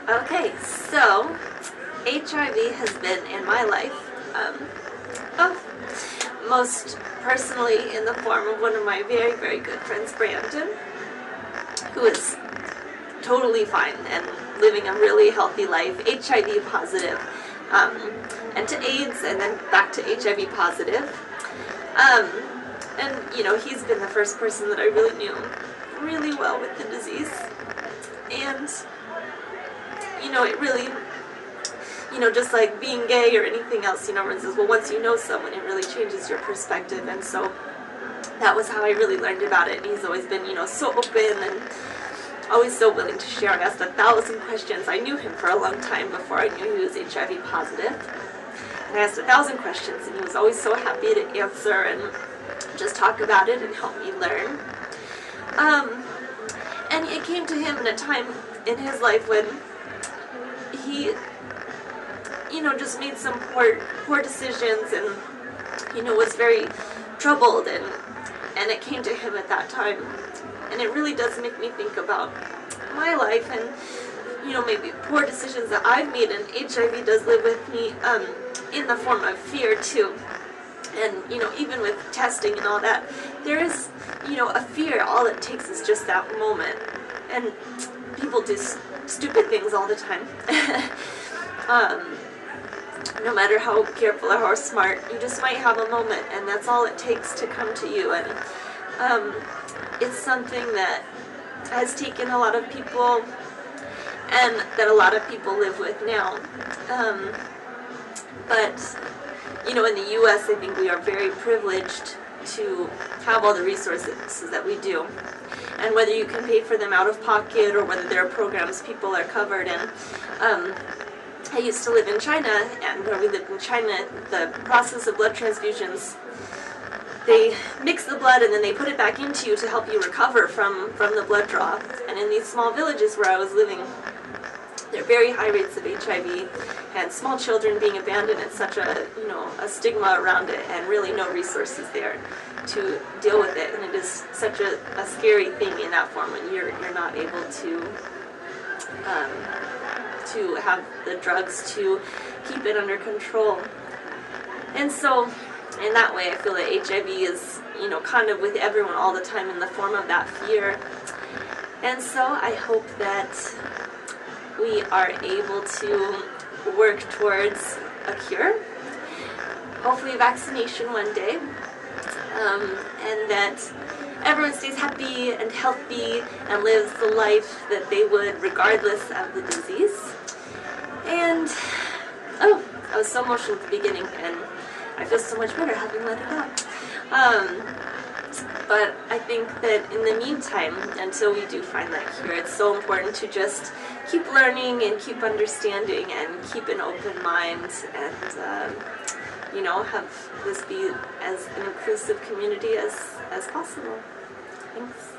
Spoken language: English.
Okay, so HIV has been in my life, most personally in the form of one of my very, very good friends, Brandon, who is totally fine and living a really healthy life, HIV positive, and to AIDS, and then back to HIV positive. And, you know, he's been the first person that I really knew really well with the disease. And, you know, it really, you know, just like being gay or anything else, you know, everyone says, well, once you know someone, it really changes your perspective. And so that was how I really learned about it. He's always been, you know, so open and always so willing to share. I asked 1,000 questions. I knew him for a long time before I knew he was HIV positive. And I asked 1,000 questions, and he was always so happy to answer and just talk about it and help me learn. And it came to him in a time in his life when he, you know, just made some poor decisions and, you know, was very troubled, and it came to him at that time. And it really does make me think about my life and, you know, maybe poor decisions that I've made, and HIV does live with me in the form of fear too. And, you know, even with testing and all that, there is, you know, a fear. All it takes is just that moment. And people do stupid things all the time. No matter how careful or how smart, you just might have a moment, and that's all it takes to come to you. And it's something that has taken a lot of people, and that a lot of people live with now. But, you know, in the U.S., I think we are very privileged to have all the resources that we do. And whether you can pay for them out of pocket or whether there are programs people are covered in. I used to live in China, and where we lived in China, the process of blood transfusions, they mix the blood and then they put it back into you to help you recover from the blood draw. And in these small villages where I was living, there are very high rates of HIV, and small children being abandoned, and such a, you know, a stigma around it, and really no resources there to deal with it. And it is such a scary thing in that form when you're not able to have the drugs to keep it under control. And so in that way, I feel that HIV is, you know, kind of with everyone all the time in the form of that fear. And so I hope that we are able to work towards a cure, hopefully vaccination one day, and that everyone stays happy and healthy and lives the life that they would regardless of the disease. And, oh, I was so emotional at the beginning, and I feel so much better having let it out. But I think that in the meantime, until we do find that cure, it's so important to just keep learning and keep understanding and keep an open mind, and you know, have this be as an inclusive community as possible. Thanks.